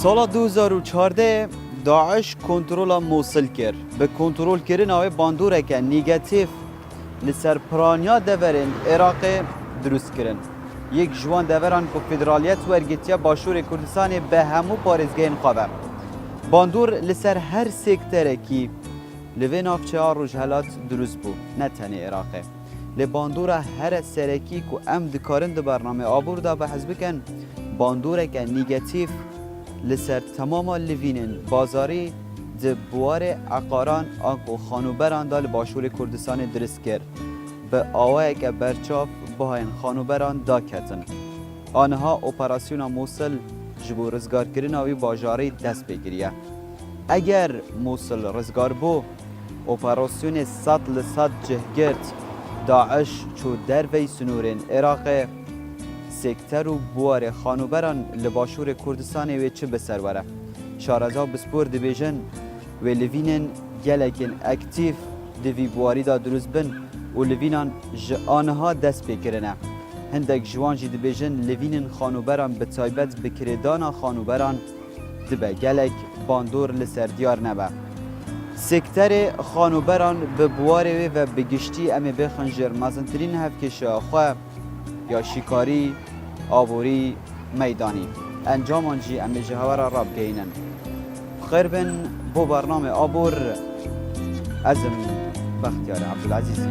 سال 2014 داعش کنترل موصل کرد. به کنترل کردن آوی باندوره که نیگاتیف لسر پرانیا دورن عراق درست کردن. یک جوان دوران که فدرالیت ورگتیا باشور کردستان به همو پارزگین خوابه. باندور لسر هر سکتره که لوی نافچه ها روجهلات درست بود، نه تنی عراقه. لباندوره هر سرکی که ام دکارن ده برنامه آبور دا به حزب کن باندوره که نیگاتیف لسر تمام لوینن بازاری ده بوار عقاران آنکو خانوبران دا لباشور کردستان درست کرد. به آوه که برچاف باین خانوبران دا کتن. آنها اپراسیون موصل جبو رزگار کردن آوی باجاری دست بگیریه. اگر موصل رزگار بو اپراسیون 100% جهگرد داعش چو دروی سنورین عراق سکتر و بوار خانوبران لباشور کردستان و چه بسروره. شارزا بسپور دبیجن و لوینن گلکن اکتیف دوی بواری دا دروز بن و لوینان آنها دست بکرنه. هندک جوان جی دبیجن لوینن خانوبران به تایبت بکردان خانوبران دبه گلک باندور لسر دیار نبه. سکتر خانوبران به بواره و به گشتی امی به خنجر مزنترین هفکش خواه یا شکاری آبوری میدانی انجام آنجی امی جهور راب گینن. خیر بن بو برنامه آبور ازم بختیار عبدالعزیزی.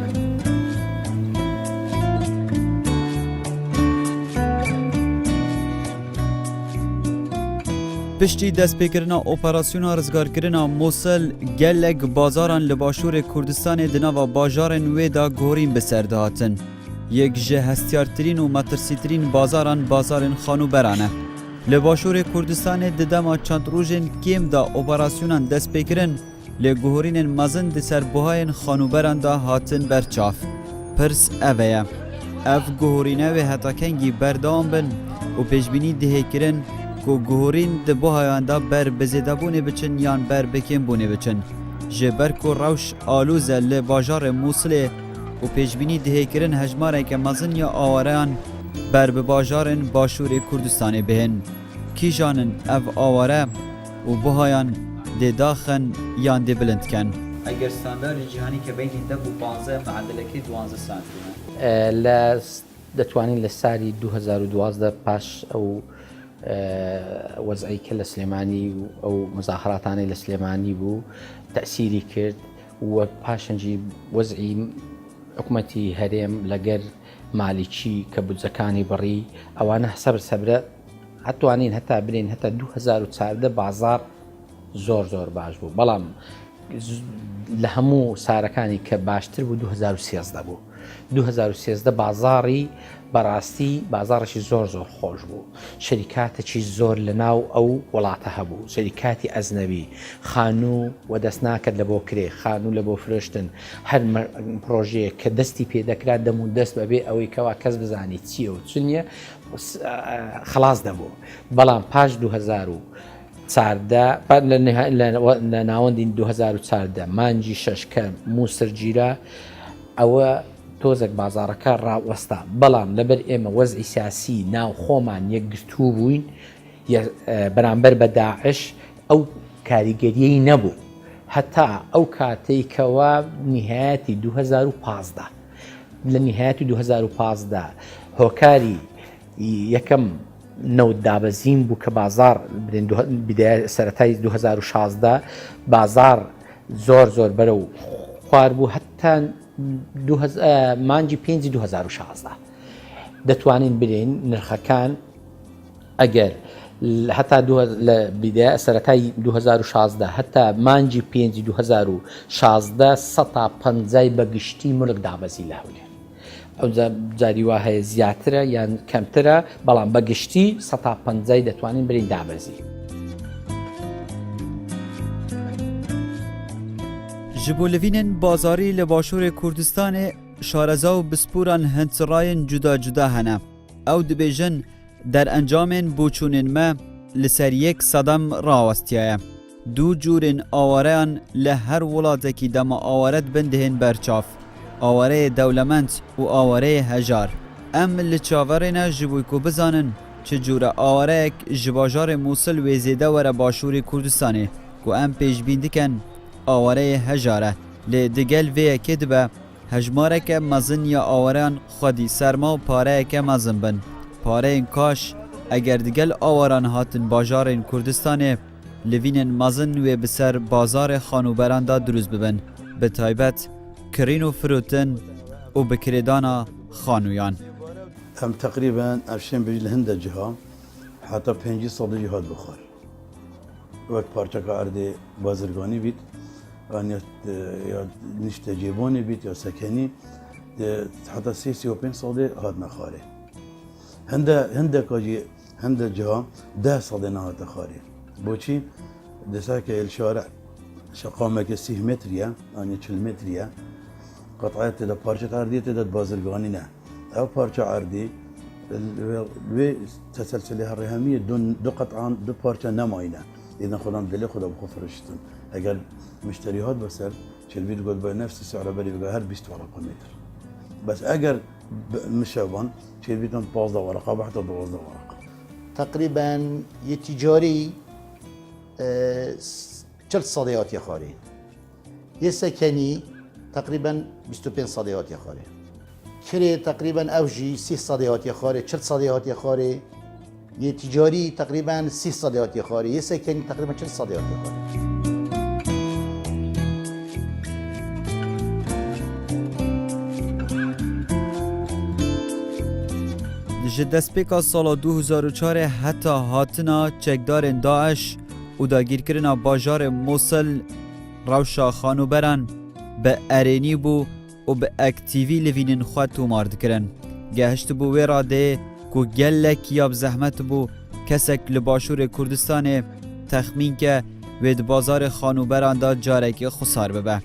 پشتی دست بکرنا اپراسیون رزگار کرنا موصل گلک بازاران لباشور کردستان دناوا باجارن ویدا گورین بسرده هاتن. یک جه هستیارترین و مترسیترین بازارن خانو برانه. لباشور کردستان ددما چند روژن کم دا اپراسیونان دست بکرن لگوهرین مزن دسر بوهاین خانو بران دا هاتن برچاف. پرس اوه اف گوهرینه و حتا کنگی بردام بن و پیشبینی ده کرن کو گوهرین ده بوهایان دا بر بزیدابونه بچن یان بر بکن بونه بچن. جبر کو روش آلوزه لباجار موصله و پیشبینی ده کرن هجماره که مزن یا آواران بر بباجارن باشور کردستان بهن. کی جانن اف آواره و بوهایان ده داخن یان ده بلند کن. اگر استاندارد جهانی که بین ده بو 15 معدلکی 12 سانتیمتر. لا دتوانین لساری 2012 پاش او وضعی که لسلیمانی او مظاهراتانی لسلیمانی بو تأثیری کرد و پاشنجی وضعی حکومتی هرم لگر مالیچی که بودزکانی بری اوانه صبر هتوانین حتی برین حتی 2014 بازار زور باش بو بلام لهمو سارکانی که باشتر بو 2013 بو 2013 بازاری براستی بازارشی زور خوش بو شرکات چی زور لناو او ولاته هبو شرکاتی ازنبی خانو و دستناکد لبو کری خانو لبو فرشتن هر پروژه که دستی پیدا کرد دمون دست ببی اوی کوا کس بزانی چیه و چنیه خلاص دبو بلام پاش 2014 لناوندین 2014 مانجی ششکم موسر جیره او تۆزێک بازارەکە ڕاوەستا بەڵام لەبەر ئێمە وەزعی سیاسی ناو خۆمان یەکگرتوو بووین بەرامبەر بە داعش ئەو کاریگەریەی نەبوو هەتا ئەو کاتێکەوە نهایەتی 2015 لە نهایەتی 2015 هۆکاری یەکەم نەوت دابەزین بوو کە بازار سەرەتای 2016 بازار زۆر بەرەو خوار بوو هەتا مانجی 5 2016 دەتوانین برین نرخەکان ئەگەر هەتا لە سەرەتای 2016 هەتا مانجی 5 2016 150 بەگشتی ملک دابەزی لەهولێ ئەو جاری وا هەیە زیاترە یان کەمترە بەڵام بەگشتی 150 دەتوانین برین دابەزی. جبولوینن بازاری لباشور کردستان شارزا و بسپوران هنسراین جدا هنه. او دبیجن در انجامن بوچونن ما لسر یک صدم راوستیه. دو جورن آواران لهر ولادکی دم آوارت بندهن برچاف. آواره دولمند و آواره هجار. ام لچاورنا جبوی کو بزانن چه جوره آوارک جباجار موصل و زیده وره باشور کردستانه که ام پیش بیندکن آواره هجاره لی دگل وی کدبه هجماره که مزن یا آواران خودی سرما و پاره که مزن بن پاره این کاش اگر دگل آواران هاتن باجار این کردستانه لوین مزن و بسر بازار خانوبران دا دروز ببن به تایبت کرین و فروتن و بکردانا خانویان ام تقريبا افشين بجل هند جها حتى 5 سال جهاد بخار وقت پارچه اردی بازرگانی بید یا نشته جیبانی بید یا سکنی حتى 35 سال هاد نخاره هند جها 10 سال نهات خاره بوچی دسا که الشارع شقامه که 30 متریه يعني 40 متریه قطعات دا پارچه اردی تداد بازرگانی نه او پارچه عردی و تسلسلها الرهامية دو قطعان دو پارچه نماینه اذا خودم دلی خدا بخو فرشتن اگر مشتریات بسر شلبید قد با نفس سعر بری بگه هر 20 ورقه متر بس اگر مشابان شلبیدن 15 ورقه و حتی 12 ورقه تقريبا يتجاري 40 صاديات يا خاري يسكني تقريبا 25 صاديات يا خاري كري تقريبا اوجي 6 صاديات يا خاري 40 صاديات يا خاري يتجاري تقريبا 6 صاديات يا خاري يسكني تقريبا 40 صاديات يا خاري ji destpêka sala 2004 heta hatina çekdarên Daeş û dagîrkirina bajarê Mosul rewşa xanûberan bi erênî bû û bi aktivî livînên xwe tûmar dikirin. Gehiştibû wê radeyê ku gelek ya bi zehmet bû kesek li başûrê Kurdistanê texmînke wê di bazarê xanûberan da carekê xusar bibe.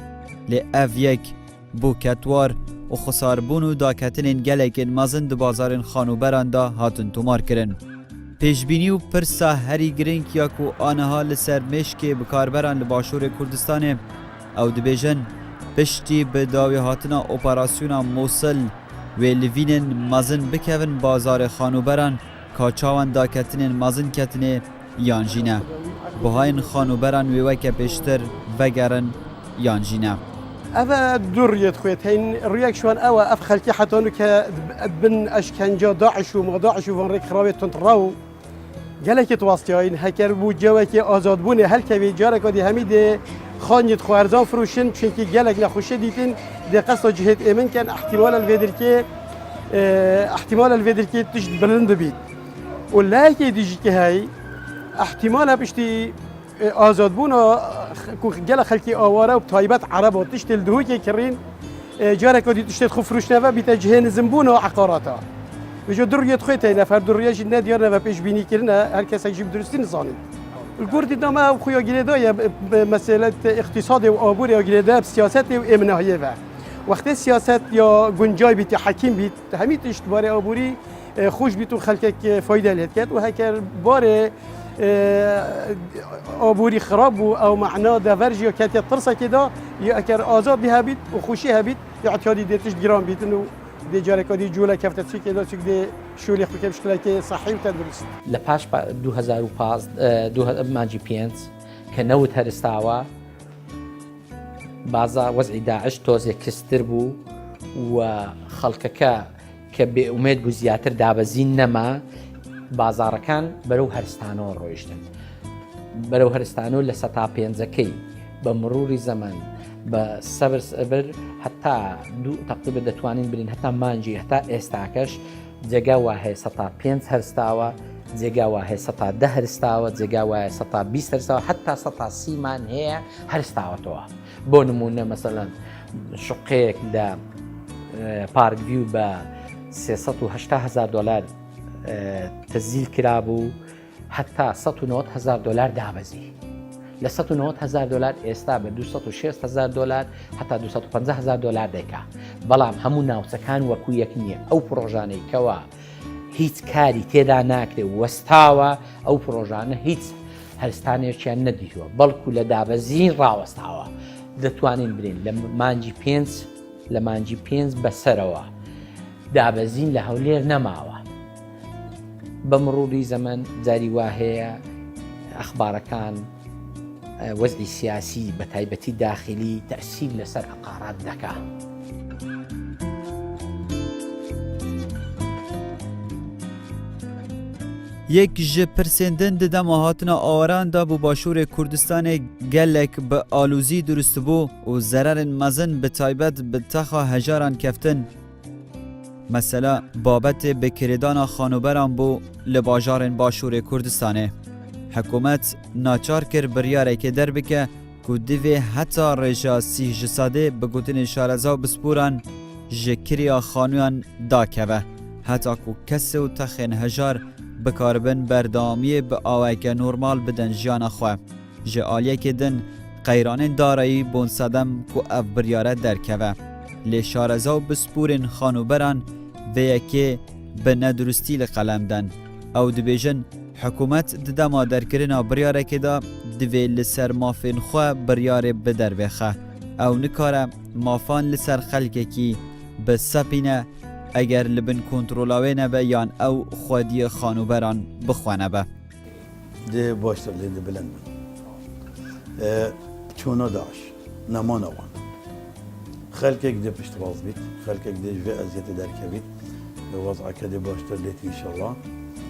Lê ev yek bû ketwar û xusarbûn û daketinên gelekên mezin di bazarên xanûberan da hatin tûmar kirin. Pêşbînî û pirsa herî giring ya ku aniha li ser mêşkê bikarberan li başûrê Kurdistanê ew dibêjin piştî bi dawî hatina operasyona Mosul wê livînên mezin bikevin bazarê xanûberan ka çawan daketinên mezin ketinê yan jî ne. Bihayên xanûberan wê weke pêştir vegerin yan jî ne. أبا دريت خويت هين رياك شوان أوا أف خلكي حتى إنه كبن أشكنجا داعش وما داعش وفن ريك خرابي تنتراو جالك تواسطين هكر بو جواكي آزاد بونه هل كبي جارك ودي هميد خانيت خوارزان فروشن چونكي جالك نخوشه ديتين دي قصة جهة إيمن كان احتمال الفيدركي تجد بلند بيت ولاكي ديجي هاي احتمالها بشتي آزاد بونا گل خلکی آواره و تایبت عرب و تشت الدهو که کرین جارك ودي تشت خو فروش نوا بتجهين زنبونا وعقاراتا بجو دريت خويته نفر درياج الناديار نوا پیش بینی کرنا هر کس يجيب درستی نزانید الگوردی دما خویا گریدا یا مسئله اقتصاد و آبور یا گریدا سیاست و امنیه و وقت سیاست یا گنجای بیت حکیم بیت همین اشتبار آبوری خوش بیت و خلک فایده لید کرد و هکر باره آبوری خراب بو او معنا دافرجي وكانت ترسا كده يأكر آزاد بها بيت وخوشيها بيت يعتيادي دي تشت جرام بيت انه دي جاركا دي جولا كفتت في كده سوك دي شولي خبكي بشكلك صحي وتدرس لپاش 2005 مانجی 5 کە نەوت هەرستاوە بازار وەزعی داعش تۆزێک کەستر بوو و خەڵکەکە کە بێئومێد بوو زیاتر دابەزین نەما بازارەکان بەرەو هەرستانەوە ڕۆیشتن بەرەو هەرستانەوە لە سەتا پێنجەکەی بە مروری زەمان بە سەبر هەتا تقریبا دەتوانین برین هەتا مانجی هەتا ئێستاکەش جێگا وا هەیە سەتا پێنج هەرستاوە جێگا وا هەیە سەتا دە هەرستاوە جێگا وایە سەتا بیست هەرستاوە هەتا سەتا سیمان هەیە هەرستاوەتەوە بۆ نمونە مەسەڵەن شوقەیەک لە پارک ڤیو بە $380,000 تزیل کرابوو هەتا $190,000 دابەزی لە $190,000 ئێستا بە $260,000 هەتا $250,000 دەیکا بەڵام هەموو ناوچەکان وەکو یەک نییە ئەو پرۆژانەی کەوا هیچ کاری تێدا ناکرێ وەستاوە ئەو پرۆژانە هیچ هەرستانێکیان نەدیتووە بەڵکو لە دابەزین ڕاوەستاوە دەتوانین برین لە مانجی 5 بەسەرەوە دابەزین لە هەولێر نەماوە بمروری زەمن جاری وا هەیە ئەخبارەکان وەزعی سیاسی بە تایبەتی داخلی تەسیل لەسەر عقارات دەکا. یک ji pirsên di dema hatina awaran da bû Başûrê Kurdistanê gelek bi alûzî durist bû û zererên mezin bi taybet bi texa hejaran keftin. Mesela babetê bikirêdana xanoberan bû li bajarên Başûrê Kurdistanê. Hikûmet naçar kir biryarekê derbike ku divê heta rêja sîh ji sedê bi gotinên şareza û bisporan ji kiriya xanûyan dakeve. Heta ku kesê û texên hejar bikaribin berdawamiyê bi awayeke normal bidin jiyana xwe. Ji aliyekê din qeyranên darayî bon sedem ku ev biryare derkeve. Lê şareza û bisporên xanûberan vê yekê bi neduristî li qelem den. Ew dibêjin hikûmet di dema derkirina biryarekê da divê li ser mafên xwe biryarê bi dervêxe. Ew nikare mafan li ser xelkekî bi sepîne eger li bin kontrola wê nebe yan ew xwediyê xanûberan bixwe be. دي باشتر لين دي بلند چونا داعش نمانا وان خلقك دي بشتراز بيت خلقك دي جوي ازيت دركبيت وضعك دي باشتر ليت ان شاء الله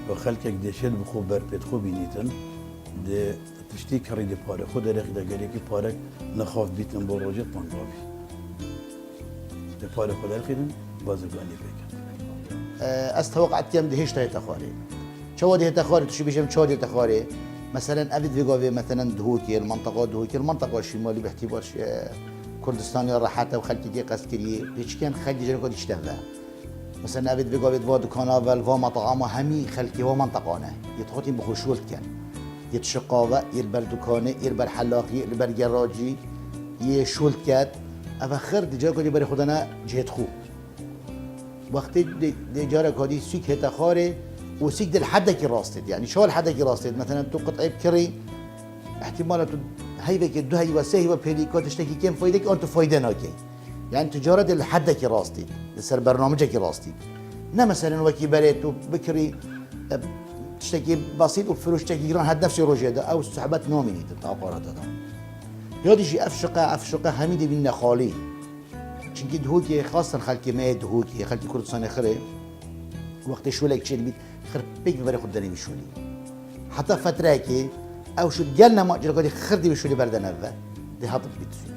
وخلقك دي شل بخو بربيت خو بينيتن دي تشتي كري دي بارك خو دريق دا قاليكي بارك نخاف بيتن بروجت طنقافي دي بارك خو درقيدن بازرگاني بيك استوقعت كم دهش تاي تخاري شو ده تخاري تشي بيجم شو ده تخاري مثلا ابد فيغوفي مثلا دهوكي المنطقه الشمالي باعتبار كردستان راحته وخلتي قسكري هيك كان خلي جرى قد يشتغل مثلا ابد فيغوفي فود كانافل و مطعم همي خلكي و منطقانه يتخوتين بخشولت كان يتشقاوه يربر دكانه يربر حلاقي يربر جراجي يشولت كات افخر دي جرى قد يبري خدنا جهت خو وقتی دیجاره کادی سیک هتا خاره و سیک دل حدکی راستید یعنی شو الحدکی راستید مثلا تو قطعه بکری احتمال تو هیوه که دو هیوه سه هیوه پیلیکاتش تکی کم فایده که آن تو فایده ناکی یعنی تجاره دل حدکی راستید سر برنامجه کی راستید نه مثلا وکی بره تو بکری تشتكي بسيط وفروش تشتكي جيران هاد نفس الروجه ده او صحبات نوميني تتعبارات ده يادي شي افشقه حميدي بين خالي چونکی دهوکی خاصا خلکی ما دهوکی خلکی کردستان خره وقت شولک چیل بید خر پیک ببره خود دنی بشولی حتی فتره که او شد گلنا ما جرقادی خردی بشولی بردن اوه ده هاطب بید سوی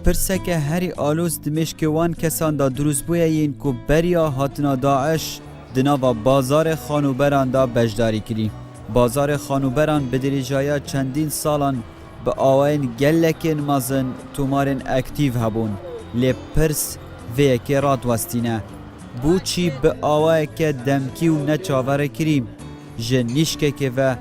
پرسکه هری آلوز دمشق وان کسان دا دروز بویین کو بریا هاتنا داعش دناوا بازار خانوبران دا بجداری کری. بازار خانوبران به دریجایا چندین سالان به آوین گلکین مازن تومارن اکتیو هبون لی پرس وی که رات وستینه بوچی به آوای که دمکی و نچاور کریم جنیشکه که و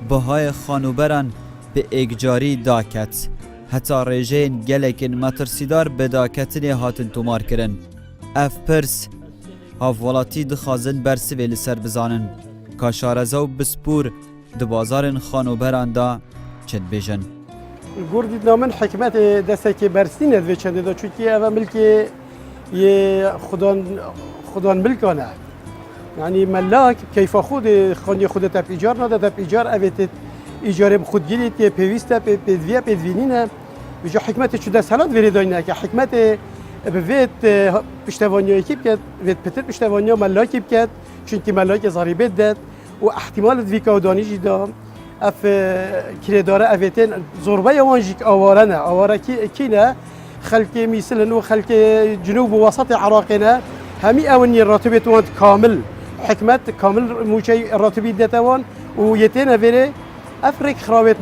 بهای خانوبران به اگجاری داکت حتی رژین گلکن مترسیدار بداکتنی هاتن تومار کرن. اف پرس هاولاتی دخازن برسی ویلی سر بزانن که شارزو بسپور دو بازارن خانوبران دا چند بیجن. گردید نامن حکمت دسته که برسی ندوی چنده دا چونکه اوه ملک یه خودان ملکانه یعنی ملاک کیفا خود خانی خود تب ایجار ناده تب ایجار اویت ایجار خود گیرید که پیوسته پیدوینینه بجا حکمت چو دست هلات ویری داینه که حکمت بوید پشتوانیایی که بکد وید پتر پشتوانیا ملاکی بکد چونکه ملاک زاریبت داد و احتمال دویکا و دانیجی دا اف کرداره اویتین زربه وانجیک آواره کی نه خلق میسلن و خلق جنوب و وسط عراقنا همي اوني الراتبات وانت كامل حكمت كامل موشي الراتبي دتوان ويتينا فيري افريك خرابت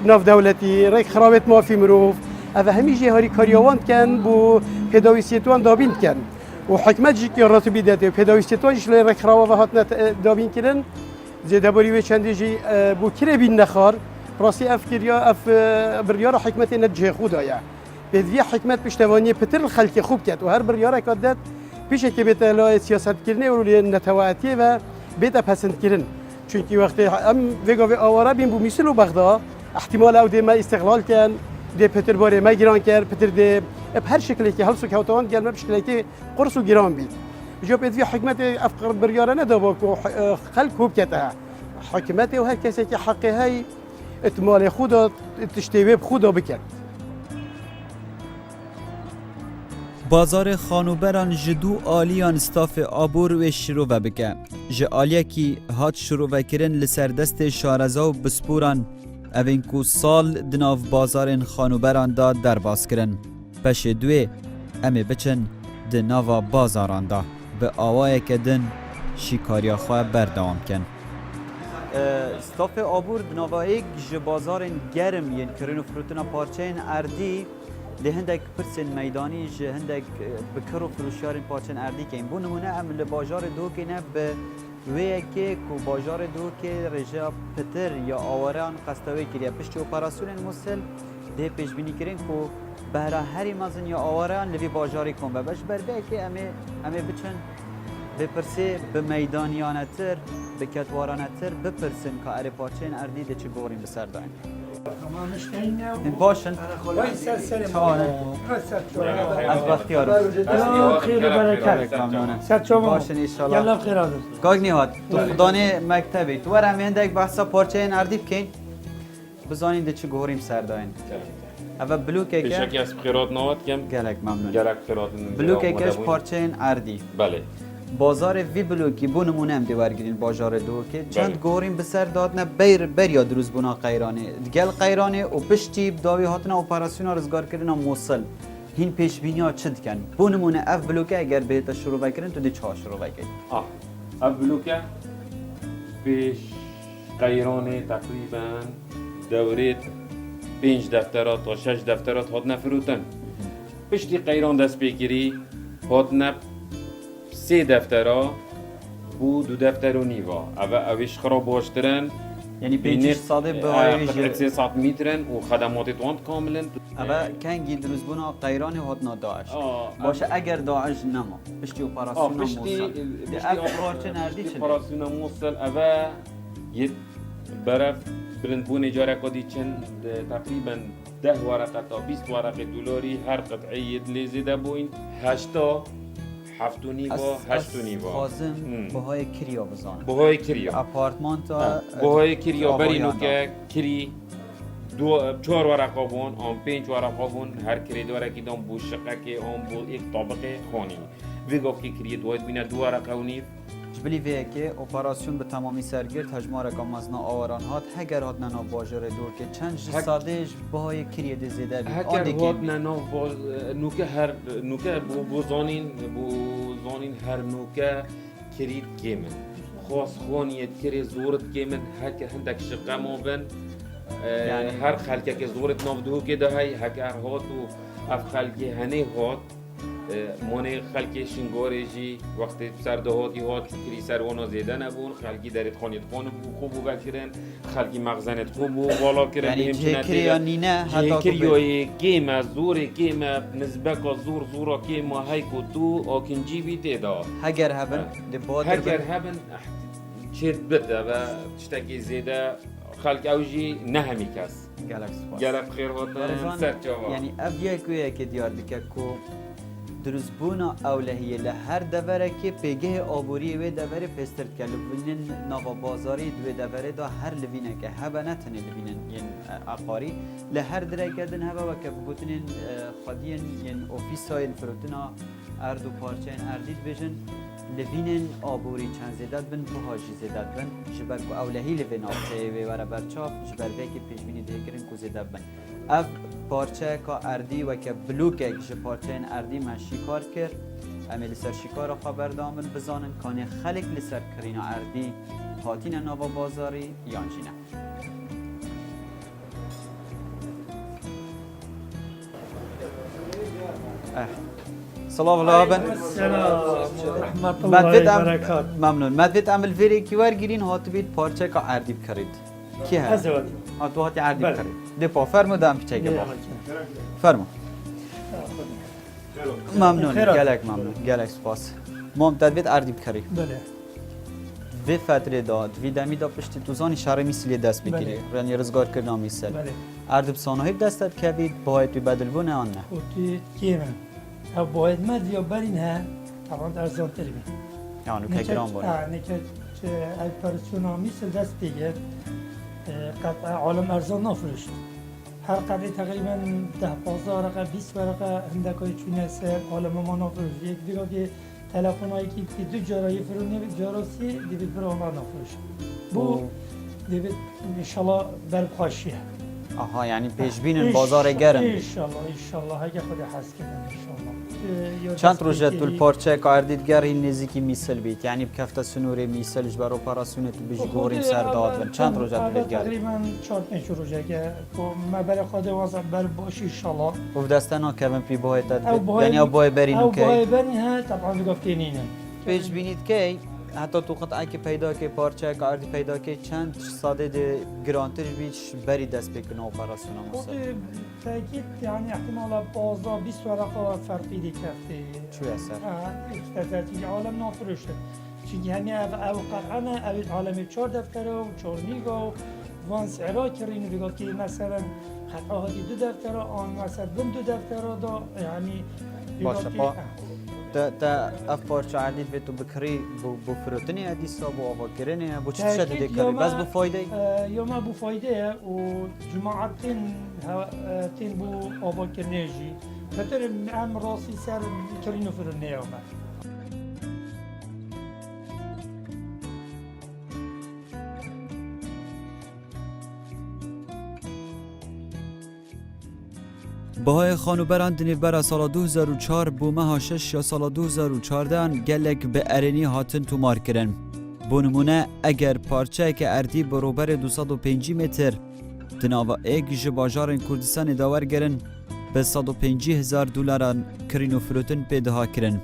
ناف دولتي ريك خرابت ما في مروف اف همي جهاري كاريوان كان بو بيداويسيتوان دابين كان وحكمت جي الراتبي دتي بيداويسيتوان شلي ريك خرابه هاتنا دابين كلن زي دبري وي چندي جي بو كري بين نخار براسي افكريا اف بريارة حكمتي نجه خودا يعني بدوی حکمت پشتوانی پتر خلق خوب کرد و هر بریاره که داد پیش که بیت لا سیاست کردن و نتواتی و بیت پسند کردن چونکی وقتی ام وگا و آواره بین بو میسل و بغداد احتمال او دی ما استقلال کن دی پتر باره ما گیران کرد پتر دی اب هر شکلی که هلسو کوتوان گل ما بشکلی که قرص و گیران بید جو بدوی حکمت افکار بریاره ندابا کو خلق خوب کرده حکمت و هر کسی که حقی های اتمال خدا تشتیب خدا بکرد بازار خانوبران جدو آلیان استاف آبور و شروع بکه جه آلیا کی هات شروع وکرن لسر دست شارزا و بسپوران اوین کو سال دناف بازار خانوبران دا در باز کرن پش دوی امی بچن دناوا بازاران دا به آوای که دن شیکاریا خواه بردوام کن استاف آبور دناوا ایک جه بازار گرم ین کرن و فروتنا پارچین اردی لهندک پرسن میدانی جه هندک بکر و فروشیارین پارچن اردی که این بو نمونه ام لباجار دو که نه به وی که کو باجار دو که رجا پتر یا آوران قصدوی کریا پشت اپراسیون موسل ده پیش بینی کرین کو بهره هری مازن یا آوران لبی باجاری کن ببش برده که امی بچن بپرسه به میدانیانتر به کتوارانتر بپرسن که اره پارچن اردی ده چه گوریم بسر داین این باشن از بختیارم خیر و برکت سر شما باشن ایشالله یلا خیر آدم گاگ نیهات تو خدانه مکتبی تو ورم هندک بحثا پارچه این اردی بکن بزانین ده چه گوریم سر داین اول بلوکه پیشکی که از خیرات نوات کم گلک ممنون گلک خیرات بلوکه کش پارچه این اردی بله بازار وی بلوکی بو نمونه هم دیوارگیرین بازار دو که چند بله. گوریم بسر دادنه بر یا دروز بونا قیرانه گل قیرانه و پشتی داوی هاتنا اپراسیون رزگار کردن موصل هین پیش بینی ها چند کن بو نمونه اف بلوکه اگر بهتا شروع بکرین تو دی چه شروع بکرین اف بلوکه پیش قیرانه تقریبا دورید 5 دفترات تا 6 دفترات هات نفروتن پشتی قیران دست بگیری هات نف 3 دفترا بو 2 دفتر و نیوا اوش خراب باشترن یعنی پیچش ساده به های 300 مترن و خدمات توان کاملا اما کنگی دروز بونا قیران هاتنا داعش باشه اگر داعش نما پشتی اپراسیون موصل اف پارچه نردی چه اپراسیون موصل اوه یه برف برندبون اجاره کدی چند تقریبا 10 ورقه تا 20 ورقه دلاری هر قطعه لیزیده بوین 8 7 و نیوا 8 و نیوا خازم بهای کریا بزانم بهای کریا اپارتمان تا بهای کریا برینو که کری 4 ورقه بون آن 5 ورقه بون هر کری دوره که دام بو شقه که آن بو یک طابقه خانی وی گفت که کری دوید بینه 2 ورقه و نیو جبلی وی که اپراسیون به تمامی سرگرد هجمار که مزنا آوران هات هگر هات ننا باجر دور که چند سادهش بهای کریه دزیده بید هکر هات ننا نوکه هر نوکه بو زانین هر نوکه کرید گیمن خاص خانیت کری زورت گیمن هکر هندک شقه ما بن یعنی هر خلکه که زورت نافدو که ده های هکر هات و اف خلکی هنه هات مانه خلکی شنگاره جی وقتی سردهاتی هات چکری سروانا زیده نبون خلکی درت خانیت خان خوب بکرن خلکی مغزنت خوب والا کرن یعنی جه کریا نینه جه کریای گیم زور گیم نسبت زور زورا گیم های کو تو آکنجی بیده دا هگر هبن هگر هبن چید بده و تشتکی زیده خلق اوجی نه همی کس گلک خیر هاتن سر جواب یعنی اویه کویه که دیار دکه کو درزبونا اولهیه لهر دوره که پیگه آبوری و دوره پسترد که لبینن ناوا بازاری دو دوره دا هر لبینه که هبه نتنه لبینن ین اقاری لهر دره کردن هبه و که بگوتنین خادین ین اوفیس های الفروتنا اردو پارچه اردید بجن لبینن آبوری چند زیدد بن بهاجی زیدد بن جبر کو اولهی لبین آبته و وره برچاف جبر که پیش بینی ده کرن کو زیدد بن اف پارچه که اردی و که بلوکه که پارچه این اردی من شکار کرد امی لسر شکار خبر دامن بزانن کانی خلق لسر کرینا اردی هاتین نوا بازاری یان جینه سلام الله بن رحمت الله و برکات ممنون مدوید عمل ویری که ورگیرین هات بید پارچه که اردی بکرید کی هست؟ ازواتی تو هاتی عردی بله. بکری دپا فرمو دم پیچه که با نه فرمو ممنون خیرات. گلک ممنون گلک سپاس مام تدبیت عردی بکری بله وی فتره داد وی دمی دا پشتی توزانی شهر میسلی دست بگیری یعنی رزگار کردن میسل بله عرض بسانهایی دستت کوید باید بی بدل بونه آن نه وتی کیمه او باید مرد یا برین ها طبعا ارزان تری بین یعنی که گرام بونه نکت اپراسیونا میسل دست بگیر قطع عالم ارزان نفروشت هر قطعه تقریبا 10-15 ورقه 20 ورقه هندکای چونه سر عالم ما نفروشت یک دیگه که تلفن هایی که دو جارایی فرو نبید جاراسی دیبید برای آنها نفروشت بو دیبید انشالله بربخوشیه آها یعنی پیش بینن بازار گرم انشالله اگه خود حس کردن انشالله چند روزه طول پارچه کاردید گر این نزدیکی میسل بید یعنی بکفت سنوری میسلش بر اپراسیون تو بیش گوریم سر داد بن چند روزه طول گر تقریبا 4-5 روزه که مبر خود واسه بر باش انشالله و دستنا که من پی باید او باید یعنی او باید برین او که باید برین ها طبعا بگفتینینه پیش بینید که حتی تو قطعه که پیدا که پارچه کاردی پیدا که چند ساده ده گرانتر بیش بری دست بکنه اپراسیون خود مسل تاکید یعنی احتمالا 15-20 ورقه فرقی دی کفته چوی اثر استاتیک عالم نفروشته چون همه او قطعا او عالم 4 دفتره و 4 میگا وان سعرا کرین بگفت که مثلا قطعه ها 2 دفتره آن مثلا 2 دفتره دا یعنی باشه با تا اف پارچه عدید به تو بکری بو فروتنی حدیثا بو آوا کرنی بو چی شده دکاری بس بو فایده یا ما بو فایده و جماعت تین بو آوا کرنی جی فتر ام راسی سر کرینو فرنی آمد بهای خانوبران دنیبر سال 2004 بو ماه 6 یا سال 2014 گلک به ارنی هاتن تو مار کرن. بو نمونه اگر پارچه که اردی بروبر 205 متر تناوا ایک جباجار کردستان داور گرن به 150,000 دلاران کرینو فروتن پیدا کرن.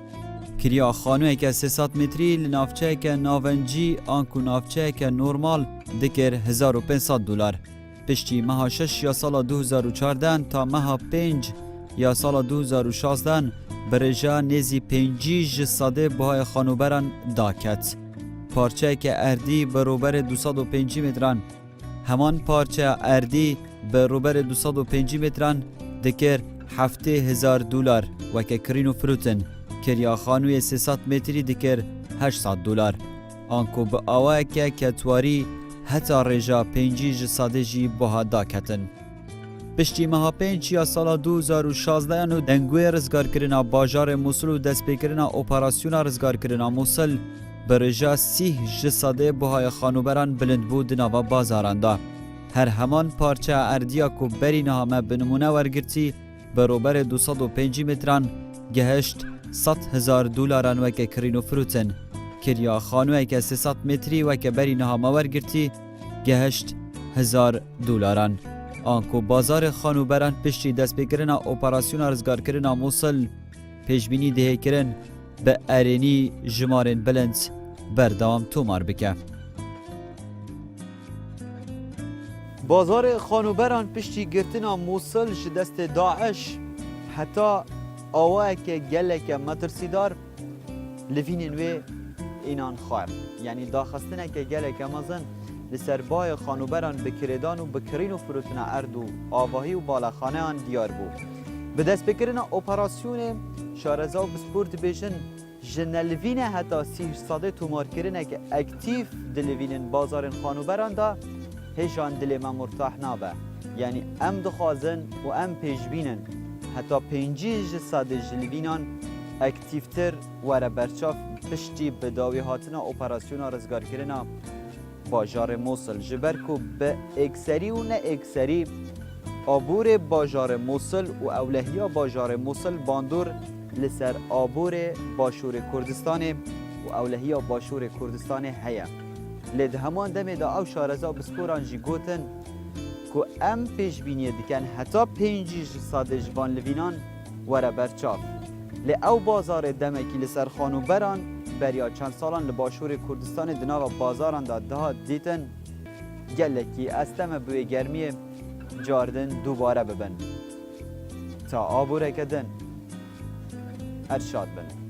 کریا خانوی که 300 متری لنافچه که ناونجی آنکو نافچه که نورمال دکر 1500 دلار. پشتی ماه 6 یا سال 2014 تا ماه 5 یا سال 2016 برجا نزی 5 ساده بهای خانوبران داکت. پارچه که اردی بروبر 205 متران همان پارچه اردی بروبر 205 متران دکر 70,000 دلار و که کرینو فروتن کریا خانوی 300 متری دکر 800 دلار. آنکو به آوه که کتواری حتی رجا 5 ساده جی بها داکتن. پشتی ماه 5 یا سال 2016 نو دنگوی رزگار کرنا باجار موصل و دست بکرنا اپراسیون رزگار کرنا موصل برجا 30 ساده بهای خانوبران بلند بود نوا بازاراندا. هر همان پارچه اردیا کو بری نامه بنمونه ورگرتی بروبر 205 متران گهشت 100,000 دلاران و که کرینو فروتن. کریا خانوی که 300 متری و که بری نهامه ورگرتی گهشت 1000 دلاران. آنکو بازار خانوبران پشتی دست بگرن اپراسیون رزگار کرن موصل پیشبینی ده کرن به ارینی جمارن بلند بردام تومار بکه. بازار خانوبران پشتی گرتنا موصل دست داعش حتی آوه که گله که مترسیدار لفین وی اینان خوار یعنی داخستنه که گله که مزن لسر بای خانوبران بکردان و بکرین و فروتنا ارد و آواهی و بالاخانه آن دیار بود. به دست بکرن اپراسیون شارزا و بسپورت بیشن جنلوینه حتی 300 تومار کرنه که اکتیف دلوینن بازار خانوبران دا هیچان دل ما مرتاح نابه یعنی ام دخوازن و ام پیشبینن حتی 500 جلوینان اکتیفتر وره برچاف پشتی به داوی هاتنا اپراسیون رزگار کرنا باجار موصل جبرکو به اکسری و نه اکسری آبور باجار موصل و اولهیا باجار موصل باندور لسر آبور باشور کردستان و اولهیا باشور کردستان هیا لید همان دم دا او شارزا بسپوران جی گوتن که ام پیش بینی دیکن حتی 5 ساده جوان لوینان وره برچاف لی او بازار دمکی لسر خانوبران بریا چند سالان لباشور کردستان دنا و بازاران دا دیتن gelekî ez teme bi wê germiyê cardin dubare bibin. Ta aboreke din her şad bin.